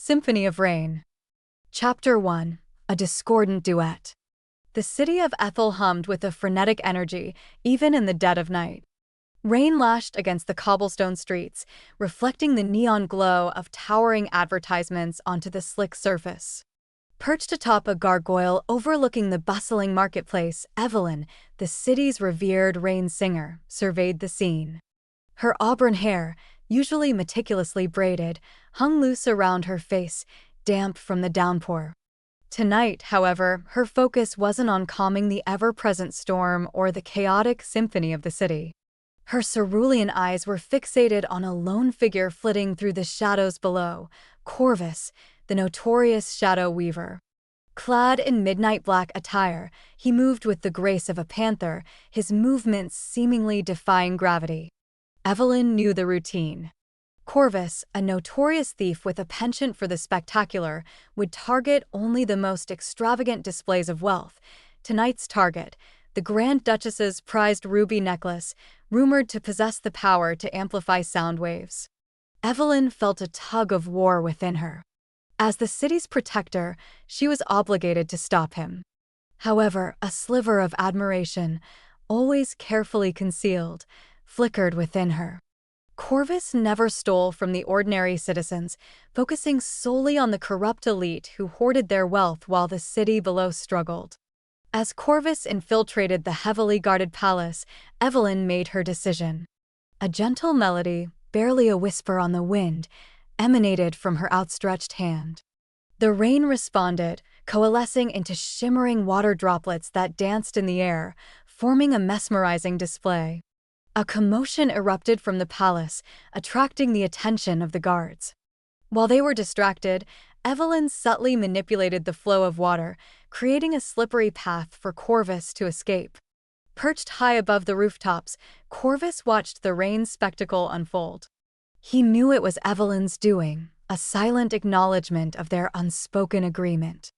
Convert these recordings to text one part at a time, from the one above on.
Symphony of Rain. Chapter 1. A Discordant Duet. The city of Ethel hummed with a frenetic energy, even in the dead of night. Rain lashed against the cobblestone streets, reflecting the neon glow of towering advertisements onto the slick surface. Perched atop a gargoyle overlooking the bustling marketplace, Evelyn, the city's revered rain singer, surveyed the scene. Her auburn hair, usually meticulously braided, hung loose around her face, damp from the downpour. Tonight, however, her focus wasn't on calming the ever-present storm or the chaotic symphony of the city. Her cerulean eyes were fixated on a lone figure flitting through the shadows below, Corvus, the notorious shadow weaver. Clad in midnight black attire, he moved with the grace of a panther, his movements seemingly defying gravity. Evelyn knew the routine. Corvus, a notorious thief with a penchant for the spectacular, would target only the most extravagant displays of wealth. Tonight's target, the Grand Duchess's prized ruby necklace, rumored to possess the power to amplify sound waves. Evelyn felt a tug of war within her. As the city's protector, she was obligated to stop him. However, a sliver of admiration, always carefully concealed, flickered within her. Corvus never stole from the ordinary citizens, focusing solely on the corrupt elite who hoarded their wealth while the city below struggled. As Corvus infiltrated the heavily guarded palace, Evelyn made her decision. A gentle melody, barely a whisper on the wind, emanated from her outstretched hand. The rain responded, coalescing into shimmering water droplets that danced in the air, forming a mesmerizing display. A commotion erupted from the palace, attracting the attention of the guards. While they were distracted, Evelyn subtly manipulated the flow of water, creating a slippery path for Corvus to escape. Perched high above the rooftops, Corvus watched the rain spectacle unfold. He knew it was Evelyn's doing, a silent acknowledgement of their unspoken agreement.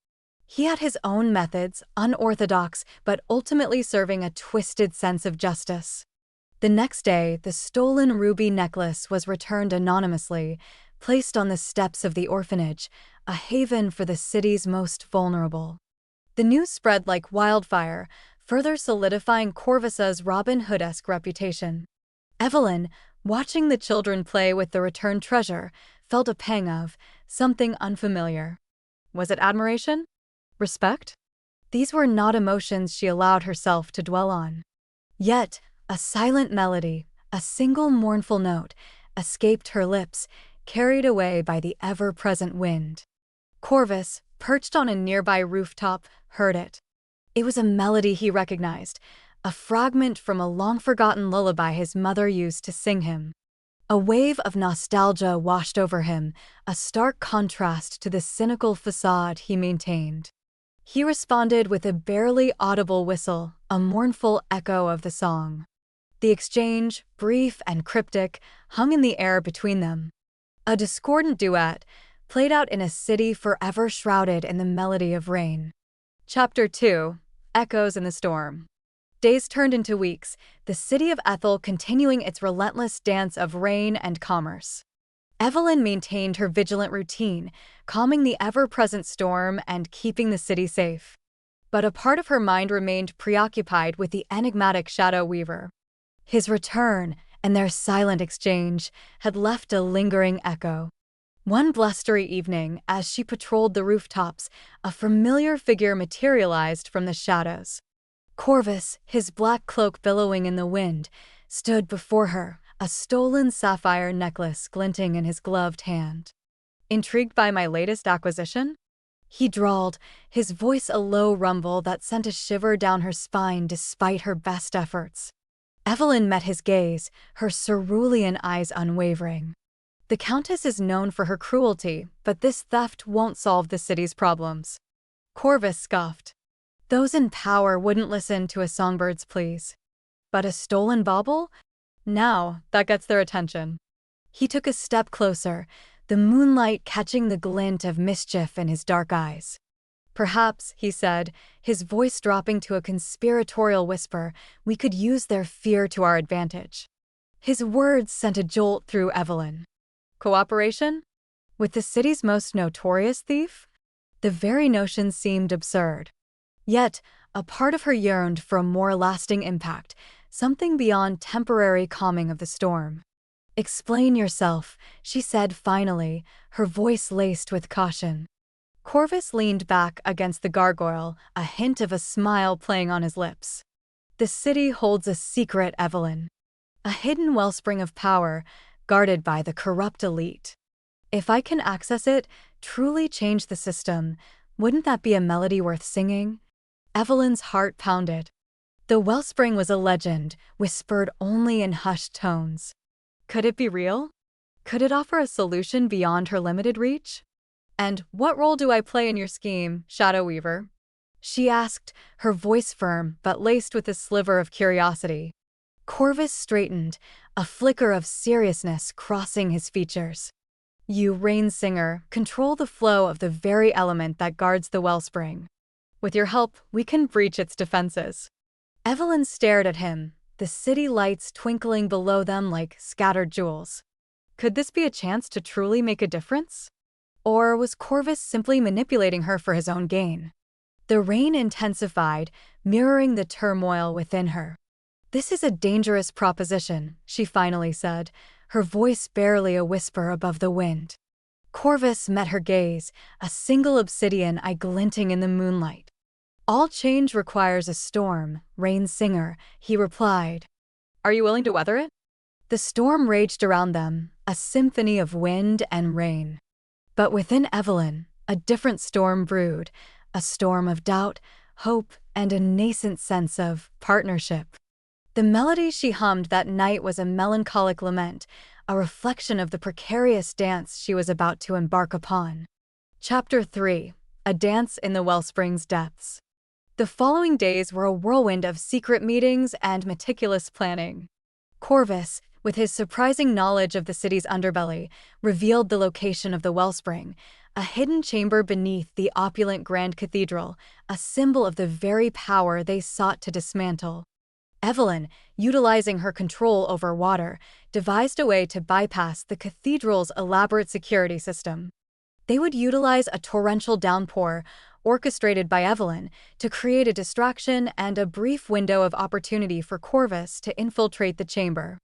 He had his own methods, unorthodox but ultimately serving a twisted sense of justice. The next day, the stolen ruby necklace was returned anonymously, placed on the steps of the orphanage, a haven for the city's most vulnerable. The news spread like wildfire, further solidifying Corvus's Robin Hood-esque reputation. Evelyn, watching the children play with the returned treasure, felt a pang of something unfamiliar. Was it admiration? Respect? These were not emotions she allowed herself to dwell on. Yet, a silent melody, a single mournful note, escaped her lips, carried away by the ever-present wind. Corvus, perched on a nearby rooftop, heard it. It was a melody he recognized, a fragment from a long-forgotten lullaby his mother used to sing him. A wave of nostalgia washed over him, a stark contrast to the cynical facade he maintained. He responded with a barely audible whistle, a mournful echo of the song. The exchange, brief and cryptic, hung in the air between them. A discordant duet, played out in a city forever shrouded in the melody of rain. Chapter 2. Echoes in the Storm. Days turned into weeks, the city of Ethel continuing its relentless dance of rain and commerce. Evelyn maintained her vigilant routine, calming the ever-present storm and keeping the city safe. But a part of her mind remained preoccupied with the enigmatic shadow weaver. His return, and their silent exchange, had left a lingering echo. One blustery evening, as she patrolled the rooftops, a familiar figure materialized from the shadows. Corvus, his black cloak billowing in the wind, stood before her, a stolen sapphire necklace glinting in his gloved hand. "Intrigued by my latest acquisition?" he drawled, his voice a low rumble that sent a shiver down her spine despite her best efforts. Evelyn met his gaze, her cerulean eyes unwavering. "The Countess is known for her cruelty, but this theft won't solve the city's problems." Corvus scoffed. "Those in power wouldn't listen to a songbird's pleas. But a stolen bauble? Now, that gets their attention." He took a step closer, the moonlight catching the glint of mischief in his dark eyes. "Perhaps," he said, his voice dropping to a conspiratorial whisper, "we could use their fear to our advantage." His words sent a jolt through Evelyn. "Cooperation?" With the city's most notorious thief? The very notion seemed absurd. Yet, a part of her yearned for a more lasting impact, something beyond temporary calming of the storm. "Explain yourself," she said finally, her voice laced with caution. Corvus leaned back against the gargoyle, a hint of a smile playing on his lips. "The city holds a secret, Evelyn. A hidden wellspring of power, guarded by the corrupt elite. If I can access it, truly change the system, wouldn't that be a melody worth singing?" Evelyn's heart pounded. The wellspring was a legend, whispered only in hushed tones. Could it be real? Could it offer a solution beyond her limited reach? "And what role do I play in your scheme, Shadow Weaver?" she asked, her voice firm but laced with a sliver of curiosity. Corvus straightened, a flicker of seriousness crossing his features. "You, rain singer, control the flow of the very element that guards the wellspring. With your help, we can breach its defenses." Evelyn stared at him, the city lights twinkling below them like scattered jewels. Could this be a chance to truly make a difference? Or was Corvus simply manipulating her for his own gain? The rain intensified, mirroring the turmoil within her. "This is a dangerous proposition," she finally said, her voice barely a whisper above the wind. Corvus met her gaze, a single obsidian eye glinting in the moonlight. "All change requires a storm, rain singer," he replied. "Are you willing to weather it?" The storm raged around them, a symphony of wind and rain. But within Evelyn, a different storm brewed, a storm of doubt, hope, and a nascent sense of partnership. The melody she hummed that night was a melancholic lament, a reflection of the precarious dance she was about to embark upon. Chapter 3: A Dance in the Wellspring's Depths. The following days were a whirlwind of secret meetings and meticulous planning. Corvus, with his surprising knowledge of the city's underbelly, revealed the location of the wellspring, a hidden chamber beneath the opulent Grand Cathedral, a symbol of the very power they sought to dismantle. Evelyn, utilizing her control over water, devised a way to bypass the cathedral's elaborate security system. They would utilize a torrential downpour, orchestrated by Evelyn, to create a distraction and a brief window of opportunity for Corvus to infiltrate the chamber.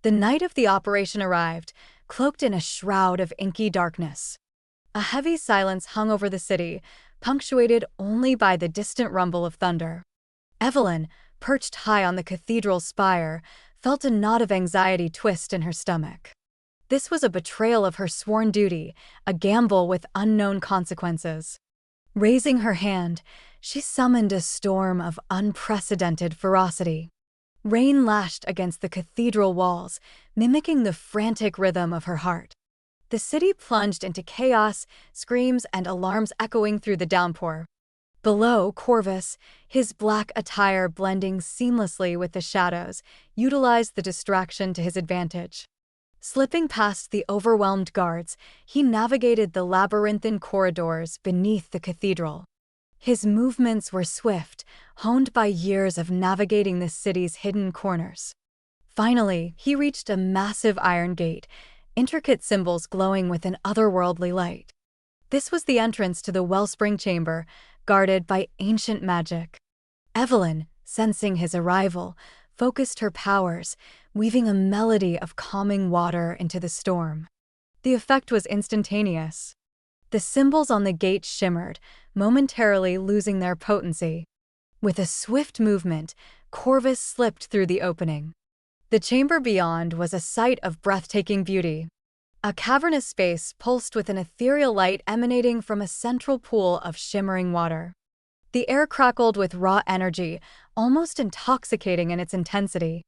The night of the operation arrived, cloaked in a shroud of inky darkness. A heavy silence hung over the city, punctuated only by the distant rumble of thunder. Evelyn, perched high on the cathedral's spire, felt a knot of anxiety twist in her stomach. This was a betrayal of her sworn duty, a gamble with unknown consequences. Raising her hand, she summoned a storm of unprecedented ferocity. Rain lashed against the cathedral walls, mimicking the frantic rhythm of her heart. The city plunged into chaos, screams and alarms echoing through the downpour. Below, Corvus, his black attire blending seamlessly with the shadows, utilized the distraction to his advantage. Slipping past the overwhelmed guards, he navigated the labyrinthine corridors beneath the cathedral. His movements were swift, honed by years of navigating the city's hidden corners. Finally, he reached a massive iron gate, intricate symbols glowing with an otherworldly light. This was the entrance to the wellspring chamber, guarded by ancient magic. Evelyn, sensing his arrival, focused her powers, weaving a melody of calming water into the storm. The effect was instantaneous. The symbols on the gate shimmered, momentarily losing their potency. With a swift movement, Corvus slipped through the opening. The chamber beyond was a sight of breathtaking beauty. A cavernous space pulsed with an ethereal light emanating from a central pool of shimmering water. The air crackled with raw energy, almost intoxicating in its intensity.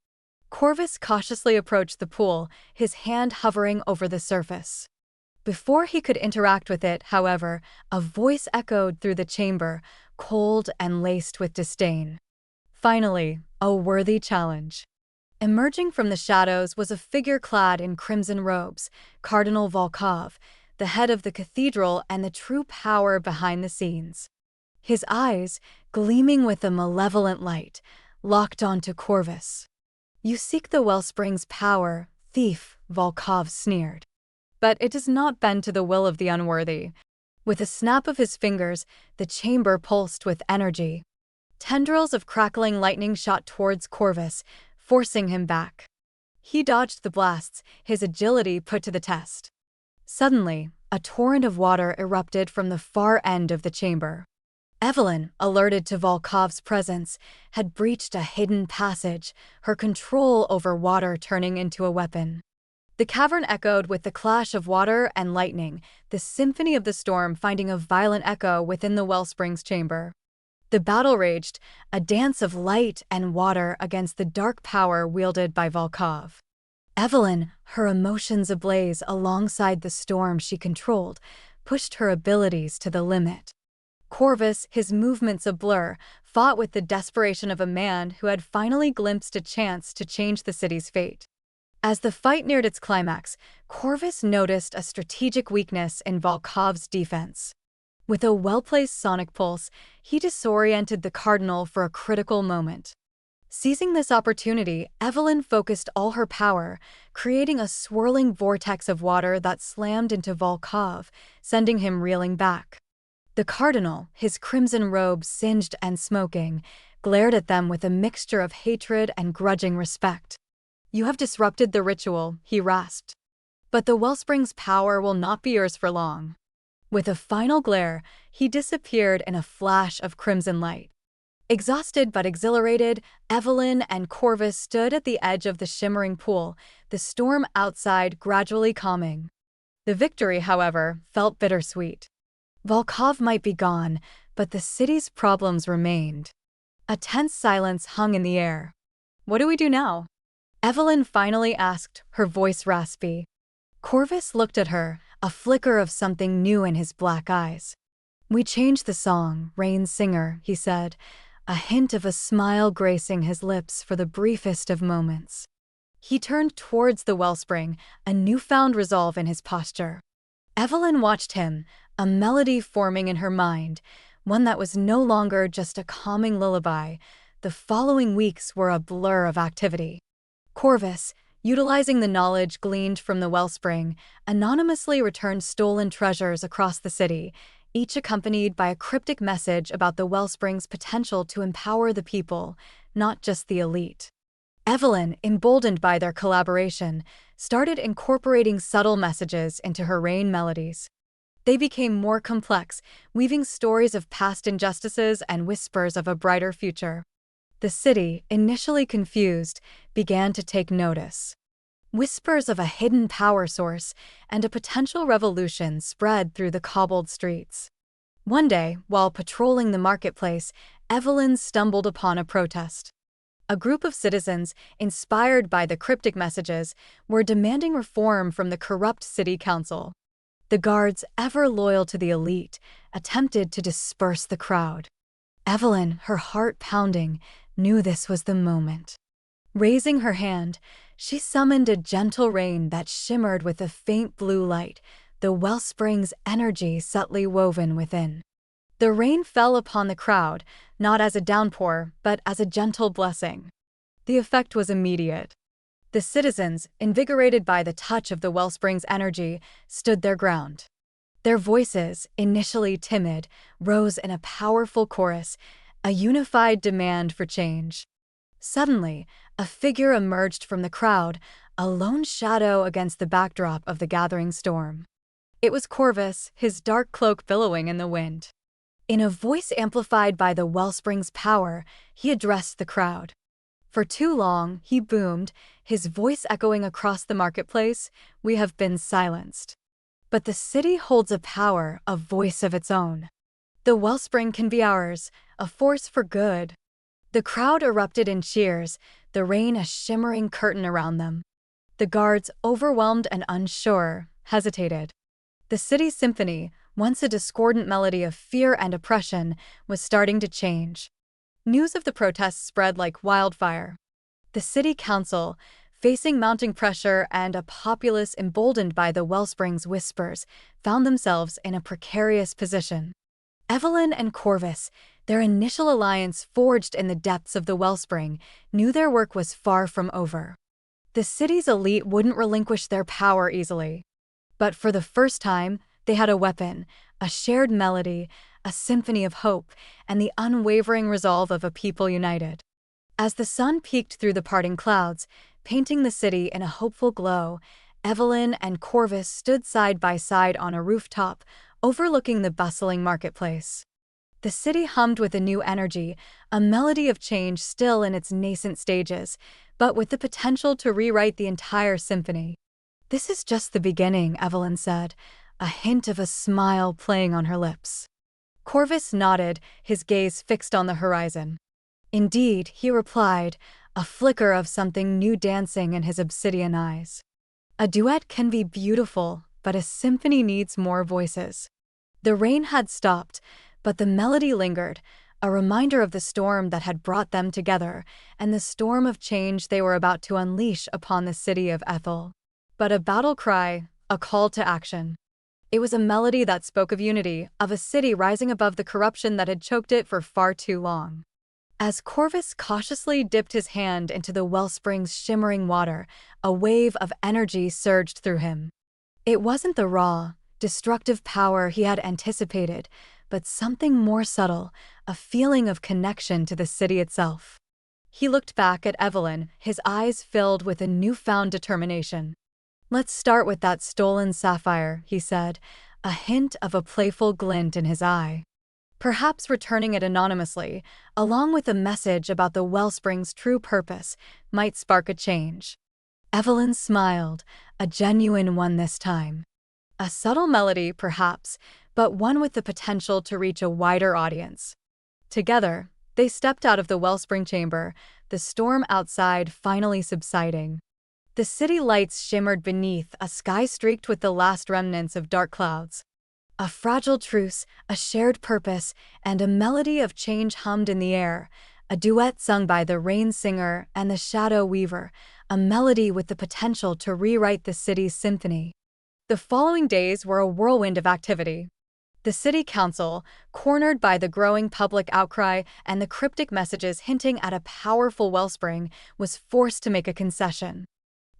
Corvus cautiously approached the pool, his hand hovering over the surface. Before he could interact with it, however, a voice echoed through the chamber, cold and laced with disdain. Finally, a worthy challenge. Emerging from the shadows was a figure clad in crimson robes, Cardinal Volkov, the head of the cathedral and the true power behind the scenes. His eyes, gleaming with a malevolent light, locked onto Corvus. "You seek the wellspring's power, thief," Volkov sneered. But it does not bend to the will of the unworthy. With a snap of his fingers, the chamber pulsed with energy. Tendrils of crackling lightning shot towards Corvus, forcing him back. He dodged the blasts, his agility put to the test. Suddenly, a torrent of water erupted from the far end of the chamber. Evelyn, alerted to Volkov's presence, had breached a hidden passage, her control over water turning into a weapon. The cavern echoed with the clash of water and lightning, the symphony of the storm finding a violent echo within the wellspring's chamber. The battle raged, a dance of light and water against the dark power wielded by Volkov. Evelyn, her emotions ablaze alongside the storm she controlled, pushed her abilities to the limit. Corvus, his movements a blur, fought with the desperation of a man who had finally glimpsed a chance to change the city's fate. As the fight neared its climax, Corvus noticed a strategic weakness in Volkov's defense. With a well-placed sonic pulse, he disoriented the Cardinal for a critical moment. Seizing this opportunity, Evelyn focused all her power, creating a swirling vortex of water that slammed into Volkov, sending him reeling back. The Cardinal, his crimson robe singed and smoking, glared at them with a mixture of hatred and grudging respect. "You have disrupted the ritual," he rasped. "But the wellspring's power will not be yours for long." With a final glare, he disappeared in a flash of crimson light. Exhausted but exhilarated, Evelyn and Corvus stood at the edge of the shimmering pool, the storm outside gradually calming. The victory, however, felt bittersweet. Volkov might be gone, but the city's problems remained. A tense silence hung in the air. "What do we do now?" Evelyn finally asked, her voice raspy. Corvus looked at her, a flicker of something new in his black eyes. "We changed the song, Rain's Singer," he said, a hint of a smile gracing his lips for the briefest of moments. He turned towards the wellspring, a newfound resolve in his posture. Evelyn watched him, a melody forming in her mind, one that was no longer just a calming lullaby. The following weeks were a blur of activity. Corvus, utilizing the knowledge gleaned from the wellspring, anonymously returned stolen treasures across the city, each accompanied by a cryptic message about the wellspring's potential to empower the people, not just the elite. Evelyn, emboldened by their collaboration, started incorporating subtle messages into her rain melodies. They became more complex, weaving stories of past injustices and whispers of a brighter future. The city, initially confused, began to take notice. Whispers of a hidden power source and a potential revolution spread through the cobbled streets. One day, while patrolling the marketplace, Evelyn stumbled upon a protest. A group of citizens, inspired by the cryptic messages, were demanding reform from the corrupt city council. The guards, ever loyal to the elite, attempted to disperse the crowd. Evelyn, her heart pounding, knew this was the moment. Raising her hand, she summoned a gentle rain that shimmered with a faint blue light, the wellspring's energy subtly woven within. The rain fell upon the crowd, not as a downpour, but as a gentle blessing. The effect was immediate. The citizens, invigorated by the touch of the wellspring's energy, stood their ground. Their voices, initially timid, rose in a powerful chorus, a unified demand for change. Suddenly, a figure emerged from the crowd, a lone shadow against the backdrop of the gathering storm. It was Corvus, his dark cloak billowing in the wind. In a voice amplified by the wellspring's power, he addressed the crowd. For too long, he boomed, his voice echoing across the marketplace, "We have been silenced. But the city holds a power, a voice of its own. The wellspring can be ours, a force for good." The crowd erupted in cheers, the rain a shimmering curtain around them. The guards, overwhelmed and unsure, hesitated. The city's symphony, once a discordant melody of fear and oppression, was starting to change. News of the protests spread like wildfire. The city council, facing mounting pressure and a populace emboldened by the wellspring's whispers, found themselves in a precarious position. Evelyn and Corvus, their initial alliance forged in the depths of the wellspring, knew their work was far from over. The city's elite wouldn't relinquish their power easily. But for the first time, they had a weapon, a shared melody, a symphony of hope, and the unwavering resolve of a people united. As the sun peeked through the parting clouds, painting the city in a hopeful glow, Evelyn and Corvus stood side by side on a rooftop, overlooking the bustling marketplace. The city hummed with a new energy, a melody of change still in its nascent stages, but with the potential to rewrite the entire symphony. "This is just the beginning," Evelyn said, a hint of a smile playing on her lips. Corvus nodded, his gaze fixed on the horizon. "Indeed," he replied, a flicker of something new dancing in his obsidian eyes. "A duet can be beautiful, but a symphony needs more voices." The rain had stopped, but the melody lingered, a reminder of the storm that had brought them together, and the storm of change they were about to unleash upon the city of Ethel. But a battle cry, a call to action. It was a melody that spoke of unity, of a city rising above the corruption that had choked it for far too long. As Corvus cautiously dipped his hand into the wellspring's shimmering water, a wave of energy surged through him. It wasn't the raw, destructive power he had anticipated, but something more subtle, a feeling of connection to the city itself. He looked back at Evelyn, his eyes filled with a newfound determination. "Let's start with that stolen sapphire," he said, a hint of a playful glint in his eye. "Perhaps returning it anonymously, along with a message about the wellspring's true purpose, might spark a change." Evelyn smiled, a genuine one this time. A subtle melody, perhaps, but one with the potential to reach a wider audience. Together, they stepped out of the wellspring chamber, the storm outside finally subsiding. The city lights shimmered beneath a sky streaked with the last remnants of dark clouds. A fragile truce, a shared purpose, and a melody of change hummed in the air, a duet sung by the rain singer and the shadow weaver, a melody with the potential to rewrite the city's symphony. The following days were a whirlwind of activity. The city council, cornered by the growing public outcry and the cryptic messages hinting at a powerful wellspring, was forced to make a concession.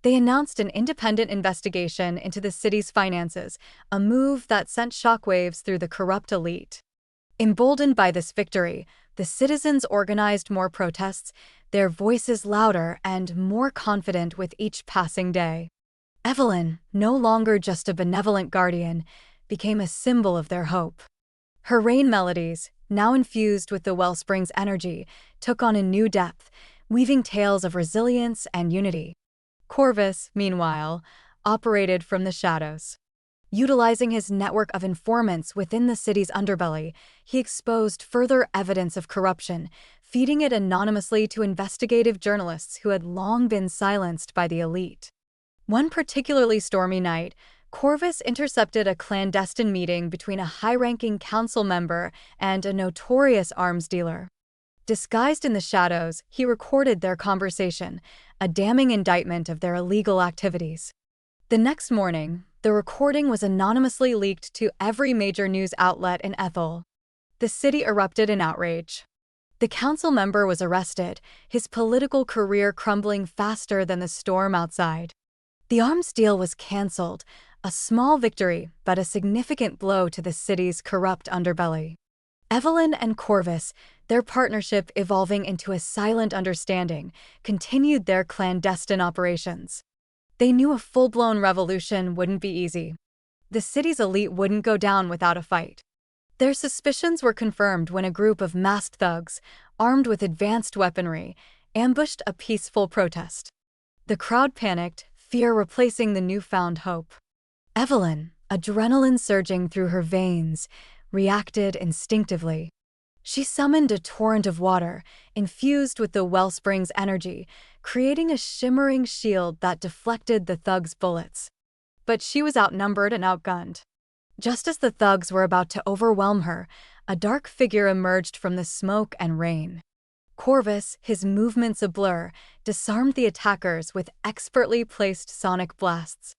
They announced an independent investigation into the city's finances, a move that sent shockwaves through the corrupt elite. Emboldened by this victory, the citizens organized more protests, their voices louder and more confident with each passing day. Evelyn, no longer just a benevolent guardian, became a symbol of their hope. Her rain melodies, now infused with the wellspring's energy, took on a new depth, weaving tales of resilience and unity. Corvus, meanwhile, operated from the shadows. Utilizing his network of informants within the city's underbelly, he exposed further evidence of corruption, feeding it anonymously to investigative journalists who had long been silenced by the elite. One particularly stormy night, Corvus intercepted a clandestine meeting between a high-ranking council member and a notorious arms dealer. Disguised in the shadows, he recorded their conversation, a damning indictment of their illegal activities. The next morning, the recording was anonymously leaked to every major news outlet in Ethel. The city erupted in outrage. The council member was arrested, his political career crumbling faster than the storm outside. The arms deal was cancelled, a small victory but a significant blow to the city's corrupt underbelly. Evelyn and Corvus, their partnership evolving into a silent understanding, continued their clandestine operations. They knew a full-blown revolution wouldn't be easy. The city's elite wouldn't go down without a fight. Their suspicions were confirmed when a group of masked thugs, armed with advanced weaponry, ambushed a peaceful protest. The crowd panicked, fear replacing the newfound hope. Evelyn, adrenaline surging through her veins, reacted instinctively. She summoned a torrent of water, infused with the wellspring's energy, creating a shimmering shield that deflected the thugs' bullets. But she was outnumbered and outgunned. Just as the thugs were about to overwhelm her, a dark figure emerged from the smoke and rain. Corvus, his movements a blur, disarmed the attackers with expertly placed sonic blasts.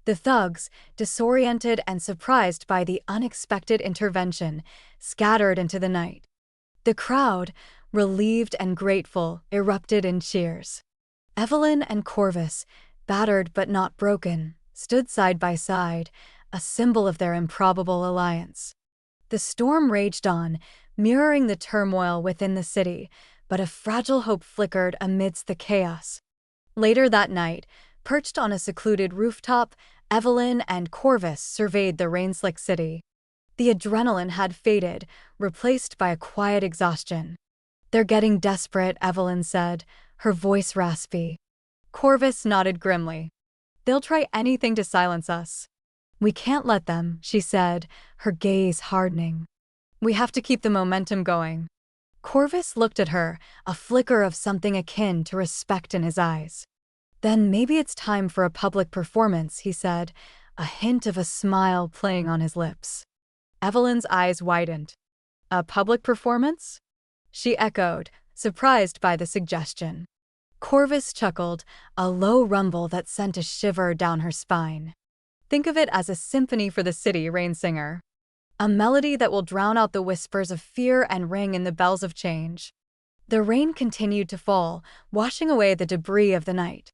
The thugs, disoriented and surprised by the unexpected intervention, scattered into the night. The crowd, relieved and grateful, erupted in cheers. Evelyn and Corvus, battered but not broken, stood side by side, a symbol of their improbable alliance. The storm raged on, mirroring the turmoil within the city, but a fragile hope flickered amidst the chaos. Later that night, perched on a secluded rooftop, Evelyn and Corvus surveyed the rain-slicked city. The adrenaline had faded, replaced by a quiet exhaustion. "They're getting desperate," Evelyn said, her voice raspy. Corvus nodded grimly. "They'll try anything to silence us." "We can't let them," she said, her gaze hardening. "We have to keep the momentum going." Corvus looked at her, a flicker of something akin to respect in his eyes. "Then maybe it's time for a public performance," he said, a hint of a smile playing on his lips. Evelyn's eyes widened. "A public performance?" she echoed, surprised by the suggestion. Corvus chuckled, a low rumble that sent a shiver down her spine. "Think of it as a symphony for the city, rain singer. A melody that will drown out the whispers of fear and ring in the bells of change." The rain continued to fall, washing away the debris of the night.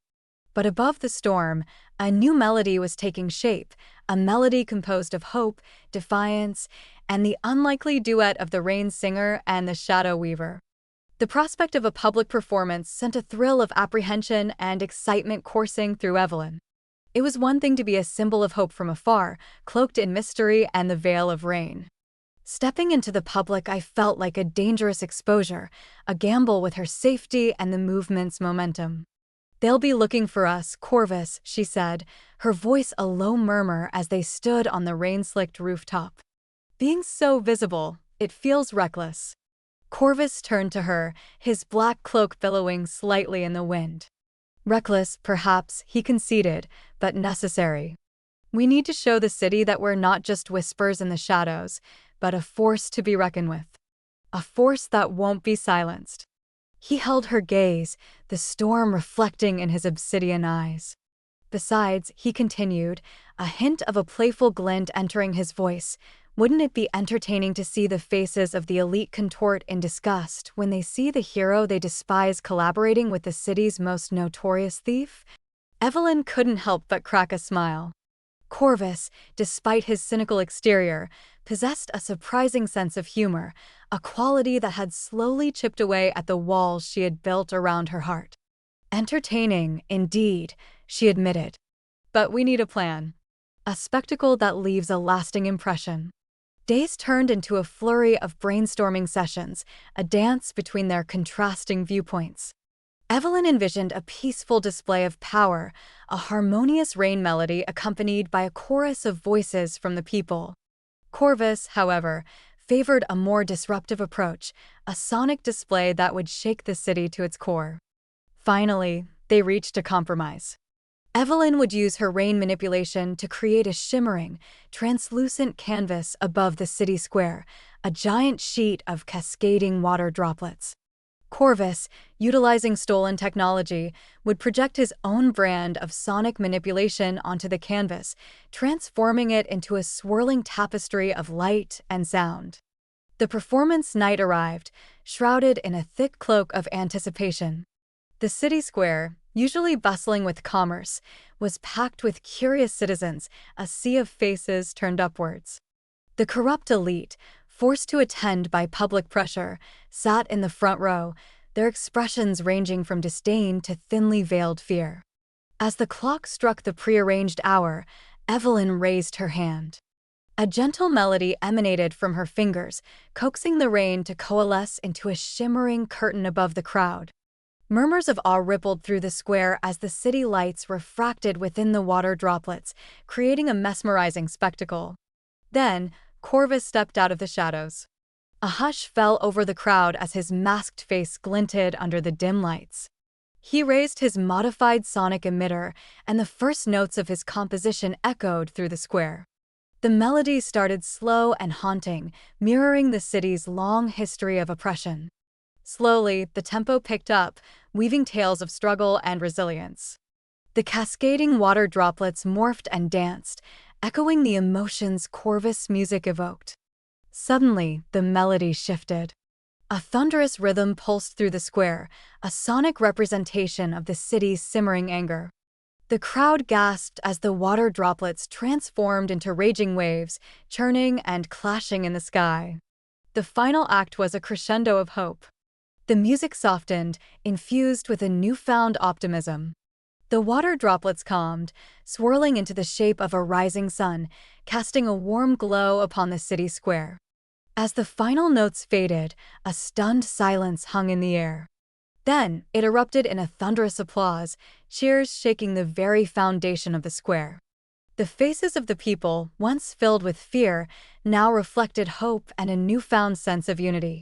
But above the storm, a new melody was taking shape, a melody composed of hope, defiance, and the unlikely duet of the rain singer and the shadow weaver. The prospect of a public performance sent a thrill of apprehension and excitement coursing through Evelyn. It was one thing to be a symbol of hope from afar, cloaked in mystery and the veil of rain. Stepping into the public, I felt like a dangerous exposure, a gamble with her safety and the movement's momentum. "They'll be looking for us, Corvus," she said, her voice a low murmur as they stood on the rain-slicked rooftop. "Being so visible, it feels reckless." Corvus turned to her, his black cloak billowing slightly in the wind. "Reckless, perhaps," he conceded, "but necessary. We need to show the city that we're not just whispers in the shadows, but a force to be reckoned with. A force that won't be silenced." He held her gaze, the storm reflecting in his obsidian eyes. "Besides," he continued, a hint of a playful glint entering his voice, "wouldn't it be entertaining to see the faces of the elite contort in disgust when they see the hero they despise collaborating with the city's most notorious thief?" Evelyn couldn't help but crack a smile. Corvus, despite his cynical exterior, possessed a surprising sense of humor, a quality that had slowly chipped away at the walls she had built around her heart. "Entertaining, indeed," she admitted. "But we need a plan. A spectacle that leaves a lasting impression." Days turned into a flurry of brainstorming sessions, a dance between their contrasting viewpoints. Evelyn envisioned a peaceful display of power, a harmonious rain melody accompanied by a chorus of voices from the people. Corvus, however, favored a more disruptive approach, a sonic display that would shake the city to its core. Finally, they reached a compromise. Evelyn would use her rain manipulation to create a shimmering, translucent canvas above the city square, a giant sheet of cascading water droplets. Corvus, utilizing stolen technology, would project his own brand of sonic manipulation onto the canvas, transforming it into a swirling tapestry of light and sound. The performance night arrived, shrouded in a thick cloak of anticipation. The city square, usually bustling with commerce, was packed with curious citizens, a sea of faces turned upwards. The corrupt elite, forced to attend by public pressure, sat in the front row, their expressions ranging from disdain to thinly veiled fear. As the clock struck the prearranged hour, Evelyn raised her hand. A gentle melody emanated from her fingers, coaxing the rain to coalesce into a shimmering curtain above the crowd. Murmurs of awe rippled through the square as the city lights refracted within the water droplets, creating a mesmerizing spectacle. Then, Corvus stepped out of the shadows. A hush fell over the crowd as his masked face glinted under the dim lights. He raised his modified sonic emitter, and the first notes of his composition echoed through the square. The melody started slow and haunting, mirroring the city's long history of oppression. Slowly, the tempo picked up, weaving tales of struggle and resilience. The cascading water droplets morphed and danced, echoing the emotions Corvus' music evoked. Suddenly, the melody shifted. A thunderous rhythm pulsed through the square, a sonic representation of the city's simmering anger. The crowd gasped as the water droplets transformed into raging waves, churning and clashing in the sky. The final act was a crescendo of hope. The music softened, infused with a newfound optimism. The water droplets calmed, swirling into the shape of a rising sun, casting a warm glow upon the city square. As the final notes faded, a stunned silence hung in the air. Then it erupted in a thunderous applause, cheers shaking the very foundation of the square. The faces of the people, once filled with fear, now reflected hope and a newfound sense of unity.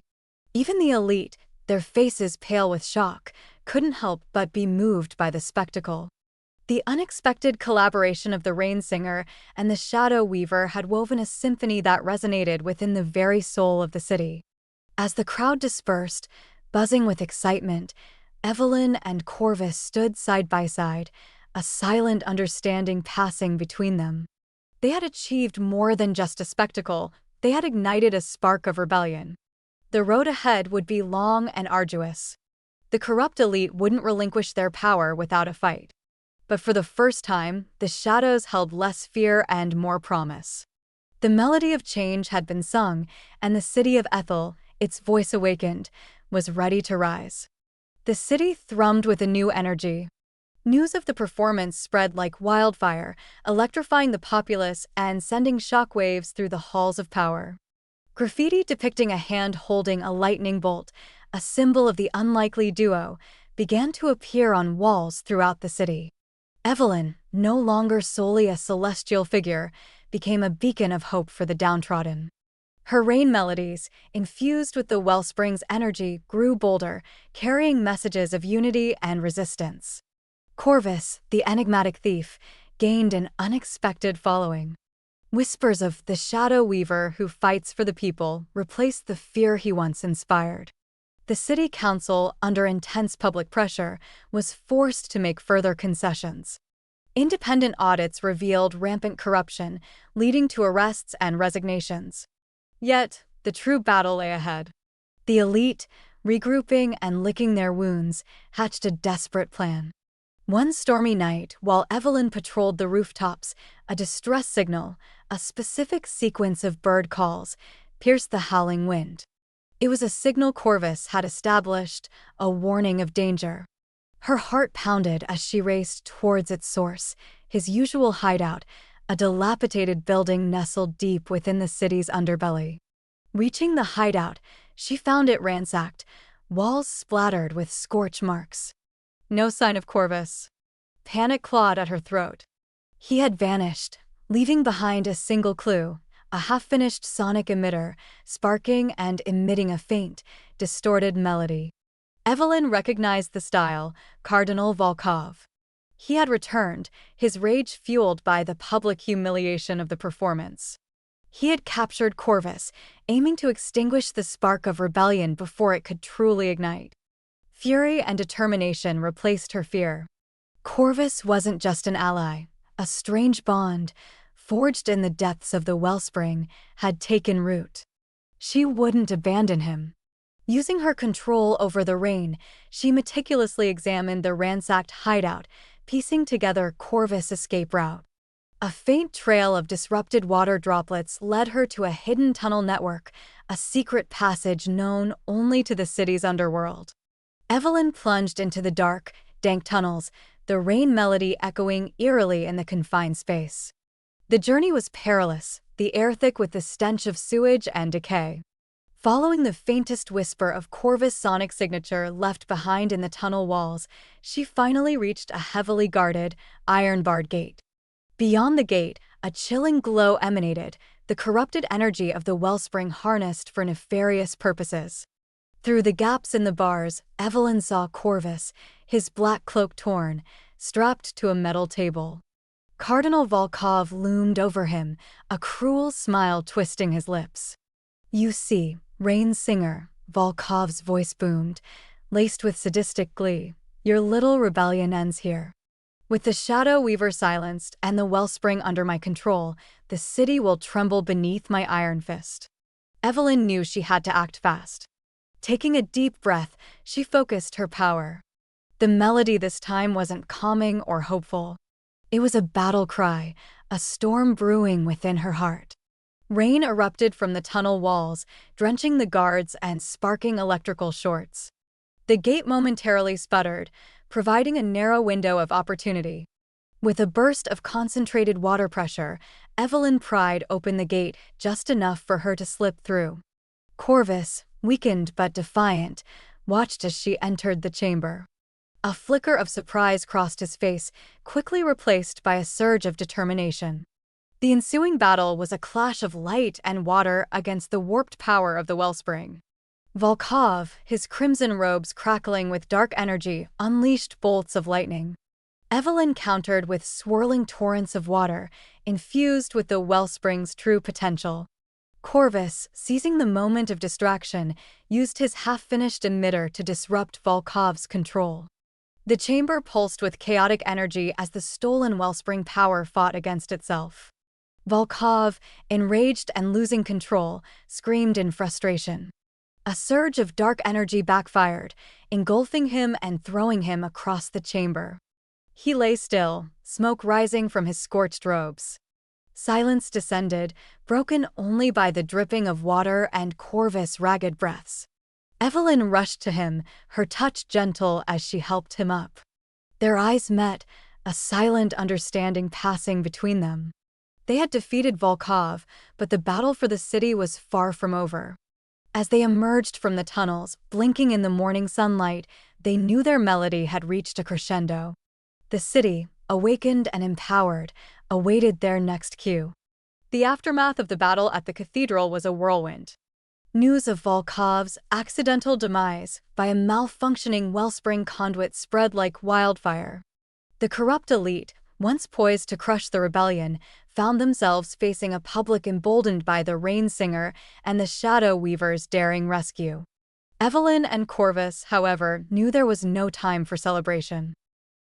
Even the elite, their faces pale with shock, couldn't help but be moved by the spectacle. The unexpected collaboration of the rain singer and the shadow weaver had woven a symphony that resonated within the very soul of the city. As the crowd dispersed, buzzing with excitement, Evelyn and Corvus stood side by side, a silent understanding passing between them. They had achieved more than just a spectacle, they had ignited a spark of rebellion. The road ahead would be long and arduous. The corrupt elite wouldn't relinquish their power without a fight. But for the first time, the shadows held less fear and more promise. The melody of change had been sung, and the city of Ethel, its voice awakened, was ready to rise. The city thrummed with a new energy. News of the performance spread like wildfire, electrifying the populace and sending shockwaves through the halls of power. Graffiti depicting a hand holding a lightning bolt, a symbol of the unlikely duo, began to appear on walls throughout the city. Evelyn, no longer solely a celestial figure, became a beacon of hope for the downtrodden. Her rain melodies, infused with the wellspring's energy, grew bolder, carrying messages of unity and resistance. Corvus, the enigmatic thief, gained an unexpected following. Whispers of the shadow weaver who fights for the people replaced the fear he once inspired. The city council, under intense public pressure, was forced to make further concessions. Independent audits revealed rampant corruption, leading to arrests and resignations. Yet, the true battle lay ahead. The elite, regrouping and licking their wounds, hatched a desperate plan. One stormy night, while Evelyn patrolled the rooftops, a distress signal, a specific sequence of bird calls, pierced the howling wind. It was a signal Corvus had established, a warning of danger. Her heart pounded as she raced towards its source, his usual hideout, a dilapidated building nestled deep within the city's underbelly. Reaching the hideout, she found it ransacked, walls splattered with scorch marks. No sign of Corvus. Panic clawed at her throat. He had vanished, leaving behind a single clue, a half-finished sonic emitter, sparking and emitting a faint, distorted melody. Evelyn recognized the style, Cardinal Volkov. He had returned, his rage fueled by the public humiliation of the performance. He had captured Corvus, aiming to extinguish the spark of rebellion before it could truly ignite. Fury and determination replaced her fear. Corvus wasn't just an ally. A strange bond, forged in the depths of the wellspring, had taken root. She wouldn't abandon him. Using her control over the rain, she meticulously examined the ransacked hideout, piecing together Corvus' escape route. A faint trail of disrupted water droplets led her to a hidden tunnel network, a secret passage known only to the city's underworld. Evelyn plunged into the dark, dank tunnels, the rain melody echoing eerily in the confined space. The journey was perilous, the air thick with the stench of sewage and decay. Following the faintest whisper of Corvus' sonic signature left behind in the tunnel walls, she finally reached a heavily guarded, iron-barred gate. Beyond the gate, a chilling glow emanated, the corrupted energy of the wellspring harnessed for nefarious purposes. Through the gaps in the bars, Evelyn saw Corvus, his black cloak torn, strapped to a metal table. Cardinal Volkov loomed over him, a cruel smile twisting his lips. "You see, Rain Singer," Volkov's voice boomed, laced with sadistic glee, "your little rebellion ends here. With the Shadow Weaver silenced and the wellspring under my control, the city will tremble beneath my iron fist." Evelyn knew she had to act fast. Taking a deep breath, she focused her power. The melody this time wasn't calming or hopeful. It was a battle cry, a storm brewing within her heart. Rain erupted from the tunnel walls, drenching the guards and sparking electrical shorts. The gate momentarily sputtered, providing a narrow window of opportunity. With a burst of concentrated water pressure, Evelyn pried open the gate just enough for her to slip through. Corvus, weakened but defiant, watched as she entered the chamber. A flicker of surprise crossed his face, quickly replaced by a surge of determination. The ensuing battle was a clash of light and water against the warped power of the wellspring. Volkov, his crimson robes crackling with dark energy, unleashed bolts of lightning. Evelyn countered with swirling torrents of water, infused with the wellspring's true potential. Corvus, seizing the moment of distraction, used his half-finished emitter to disrupt Volkov's control. The chamber pulsed with chaotic energy as the stolen wellspring power fought against itself. Volkov, enraged and losing control, screamed in frustration. A surge of dark energy backfired, engulfing him and throwing him across the chamber. He lay still, smoke rising from his scorched robes. Silence descended, broken only by the dripping of water and Corvus' ragged breaths. Evelyn rushed to him, her touch gentle as she helped him up. Their eyes met, a silent understanding passing between them. They had defeated Volkov, but the battle for the city was far from over. As they emerged from the tunnels, blinking in the morning sunlight, they knew their melody had reached a crescendo. The city, awakened and empowered, awaited their next cue. The aftermath of the battle at the cathedral was a whirlwind. News of Volkov's accidental demise by a malfunctioning wellspring conduit spread like wildfire. The corrupt elite, once poised to crush the rebellion, found themselves facing a public emboldened by the Rain Singer and the Shadow Weaver's daring rescue. Evelyn and Corvus, however, knew there was no time for celebration.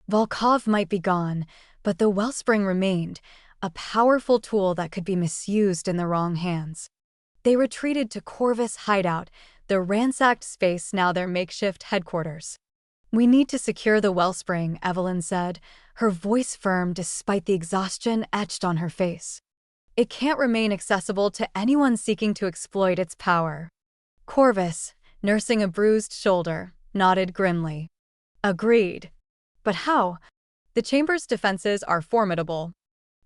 Volkov might be gone, but the wellspring remained, a powerful tool that could be misused in the wrong hands. They retreated to Corvus' hideout, the ransacked space now their makeshift headquarters. "We need to secure the wellspring," Evelyn said, her voice firm despite the exhaustion etched on her face. "It can't remain accessible to anyone seeking to exploit its power." Corvus, nursing a bruised shoulder, nodded grimly. "Agreed. But how? The chamber's defenses are formidable."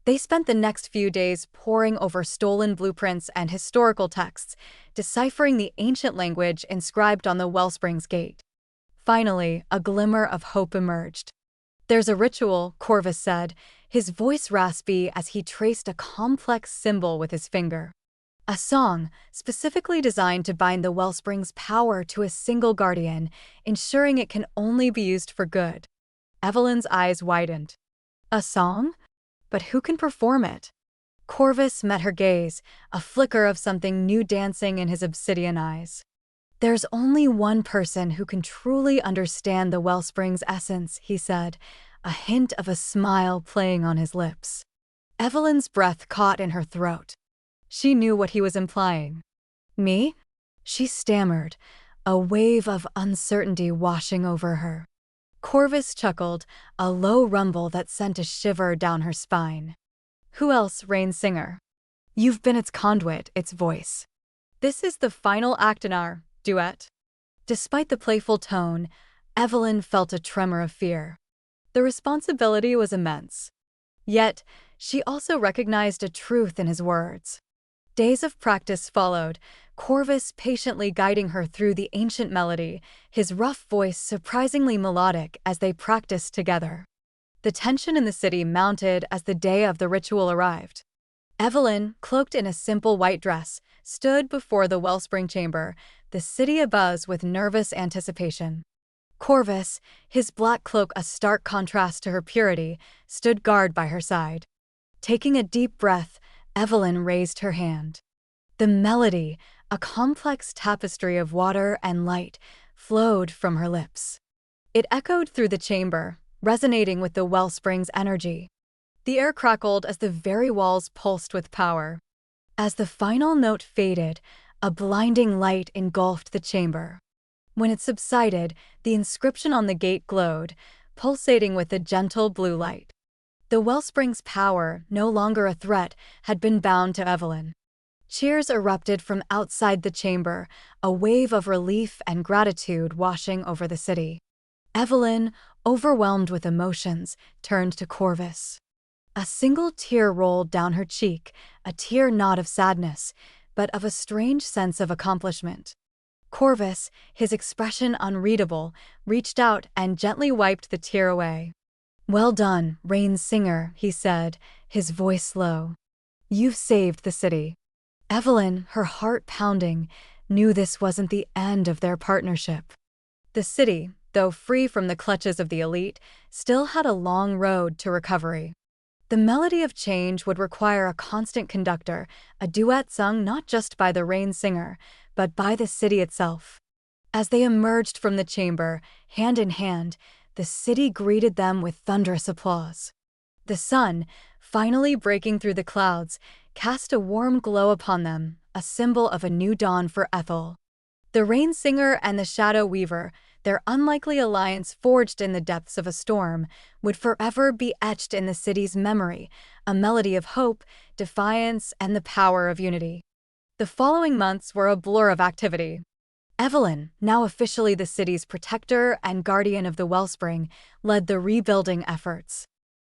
They spent the next few days poring over stolen blueprints and historical texts, deciphering the ancient language inscribed on the wellspring's gate. Finally, a glimmer of hope emerged. "There's a ritual," Corvus said, his voice raspy as he traced a complex symbol with his finger. "A song, specifically designed to bind the wellspring's power to a single guardian, ensuring it can only be used for good." Evelyn's eyes widened. "A song? But who can perform it?" Corvus met her gaze, a flicker of something new dancing in his obsidian eyes. "There's only one person who can truly understand the wellspring's essence," he said, a hint of a smile playing on his lips. Evelyn's breath caught in her throat. She knew what he was implying. "Me?" she stammered, a wave of uncertainty washing over her. Corvus chuckled, a low rumble that sent a shiver down her spine. "Who else, Rain Singer? You've been its conduit, its voice. This is the final act in our duet." Despite the playful tone, Evelyn felt a tremor of fear. The responsibility was immense. Yet, she also recognized a truth in his words. Days of practice followed, Corvus patiently guiding her through the ancient melody, his rough voice surprisingly melodic as they practiced together. The tension in the city mounted as the day of the ritual arrived. Evelyn, cloaked in a simple white dress, stood before the wellspring chamber, the city abuzz with nervous anticipation. Corvus, his black cloak a stark contrast to her purity, stood guard by her side. Taking a deep breath, Evelyn raised her hand. The melody, a complex tapestry of water and light, flowed from her lips. It echoed through the chamber, resonating with the wellspring's energy. The air crackled as the very walls pulsed with power. As the final note faded, a blinding light engulfed the chamber. When it subsided, the inscription on the gate glowed, pulsating with a gentle blue light. The wellspring's power, no longer a threat, had been bound to Evelyn. Cheers erupted from outside the chamber, a wave of relief and gratitude washing over the city. Evelyn, overwhelmed with emotions, turned to Corvus. A single tear rolled down her cheek, a tear not of sadness, but of a strange sense of accomplishment. Corvus, his expression unreadable, reached out and gently wiped the tear away. "Well done, Rain's singer," he said, his voice low. "You've saved the city." Evelyn, her heart pounding, knew this wasn't the end of their partnership. The city, though free from the clutches of the elite, still had a long road to recovery. The melody of change would require a constant conductor, a duet sung not just by the Rain singer, but by the city itself. As they emerged from the chamber, hand in hand, the city greeted them with thunderous applause. The sun, finally breaking through the clouds, cast a warm glow upon them, a symbol of a new dawn for Ethel. The Rain singer and the Shadow Weaver, their unlikely alliance forged in the depths of a storm, would forever be etched in the city's memory, a melody of hope, defiance, and the power of unity. The following months were a blur of activity. Evelyn, now officially the city's protector and guardian of the wellspring, led the rebuilding efforts.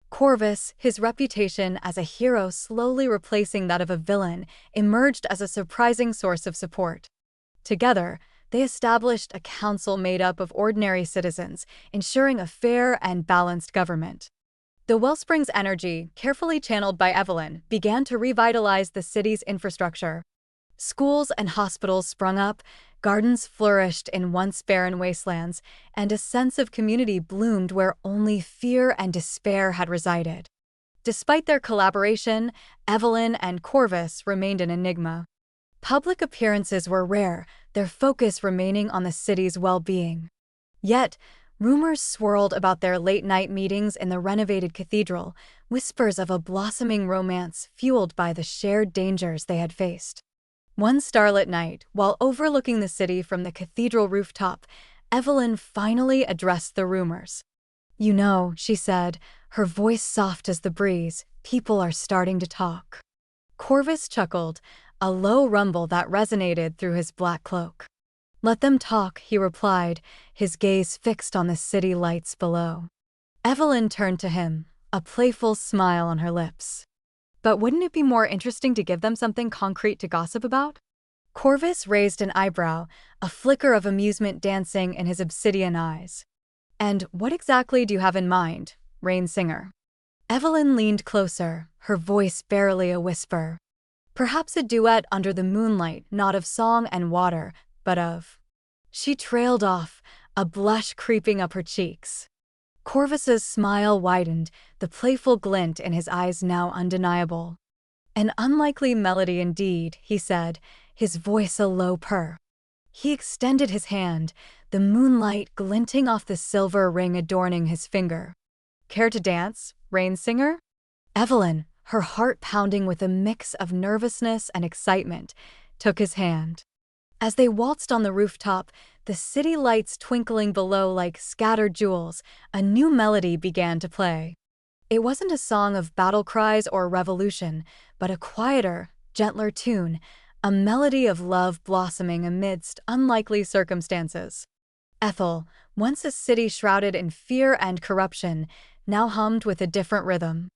Corvus, his reputation as a hero slowly replacing that of a villain, emerged as a surprising source of support. Together, they established a council made up of ordinary citizens, ensuring a fair and balanced government. The wellspring's energy, carefully channeled by Evelyn, began to revitalize the city's infrastructure. Schools and hospitals sprung up, gardens flourished in once barren wastelands, and a sense of community bloomed where only fear and despair had resided. Despite their collaboration, Evelyn and Corvus remained an enigma. Public appearances were rare, their focus remaining on the city's well-being. Yet, rumors swirled about their late-night meetings in the renovated cathedral, whispers of a blossoming romance fueled by the shared dangers they had faced. One starlit night, while overlooking the city from the cathedral rooftop, Evelyn finally addressed the rumors. "You know," she said, her voice soft as the breeze, "people are starting to talk." Corvus chuckled, a low rumble that resonated through his black cloak. "Let them talk," he replied, his gaze fixed on the city lights below. Evelyn turned to him, a playful smile on her lips. "But wouldn't it be more interesting to give them something concrete to gossip about?" Corvus raised an eyebrow, a flicker of amusement dancing in his obsidian eyes. "And what exactly do you have in mind, Rain singer?" Evelyn leaned closer, her voice barely a whisper. "Perhaps a duet under the moonlight, not of song and water, but of—" She trailed off, a blush creeping up her cheeks. Corvus's smile widened, the playful glint in his eyes now undeniable. "An unlikely melody indeed," he said, his voice a low purr. He extended his hand, the moonlight glinting off the silver ring adorning his finger. "Care to dance, Rain singer?" Evelyn, her heart pounding with a mix of nervousness and excitement, took his hand. As they waltzed on the rooftop, the city lights twinkling below like scattered jewels, a new melody began to play. It wasn't a song of battle cries or revolution, but a quieter, gentler tune, a melody of love blossoming amidst unlikely circumstances. Ethel, once a city shrouded in fear and corruption, now hummed with a different rhythm.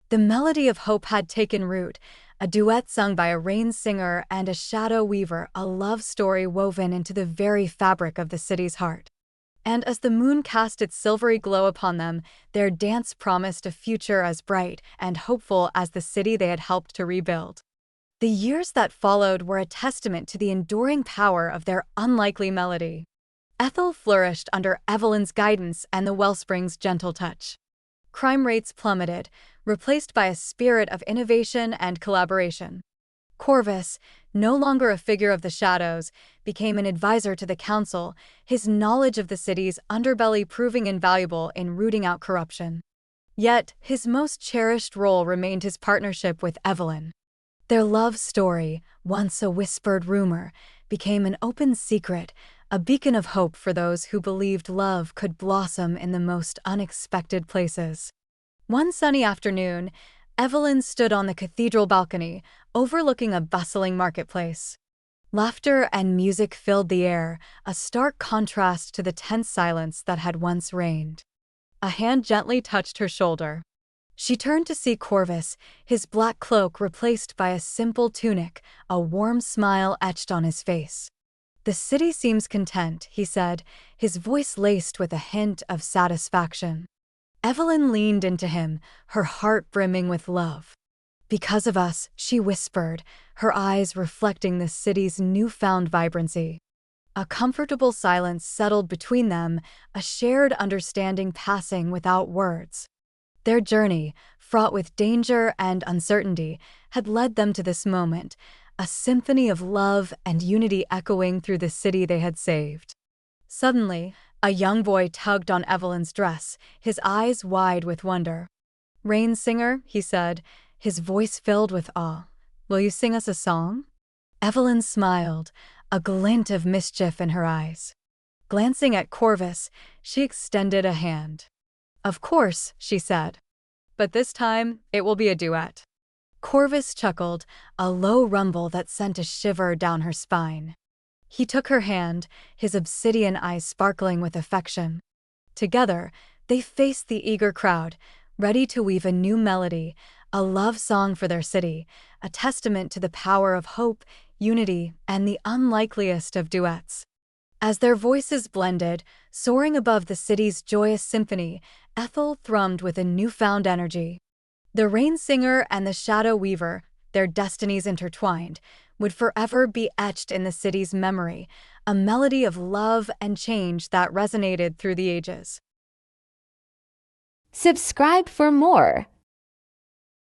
The melody of hope had taken root, a duet sung by a Rain singer and a Shadow Weaver, a love story woven into the very fabric of the city's heart. And as the moon cast its silvery glow upon them, their dance promised a future as bright and hopeful as the city they had helped to rebuild. The years that followed were a testament to the enduring power of their unlikely melody. Ethel flourished under Evelyn's guidance and the wellspring's gentle touch. Crime rates plummeted, replaced by a spirit of innovation and collaboration. Corvus, no longer a figure of the shadows, became an advisor to the council, his knowledge of the city's underbelly proving invaluable in rooting out corruption. Yet, his most cherished role remained his partnership with Evelyn. Their love story, once a whispered rumor, became an open secret, a beacon of hope for those who believed love could blossom in the most unexpected places. One sunny afternoon, Evelyn stood on the cathedral balcony, overlooking a bustling marketplace. Laughter and music filled the air, a stark contrast to the tense silence that had once reigned. A hand gently touched her shoulder. She turned to see Corvus, his black cloak replaced by a simple tunic, a warm smile etched on his face. "The city seems content," he said, his voice laced with a hint of satisfaction. Evelyn leaned into him, her heart brimming with love. "Because of us," she whispered, her eyes reflecting the city's newfound vibrancy. A comfortable silence settled between them, a shared understanding passing without words. Their journey, fraught with danger and uncertainty, had led them to this moment, a symphony of love and unity echoing through the city they had saved. Suddenly, a young boy tugged on Evelyn's dress, his eyes wide with wonder. "Rain singer," he said, his voice filled with awe. "Will you sing us a song?" Evelyn smiled, a glint of mischief in her eyes. Glancing at Corvus, she extended a hand. "Of course," she said. "But this time, it will be a duet." Corvus chuckled, a low rumble that sent a shiver down her spine. He took her hand, his obsidian eyes sparkling with affection. Together, they faced the eager crowd, ready to weave a new melody, a love song for their city, a testament to the power of hope, unity, and the unlikeliest of duets. As their voices blended, soaring above the city's joyous symphony, Ethel thrummed with a newfound energy. The rain singer and the shadow weaver, their destinies intertwined, would forever be etched in the city's memory, a melody of love and change that resonated through the ages. Subscribe for more.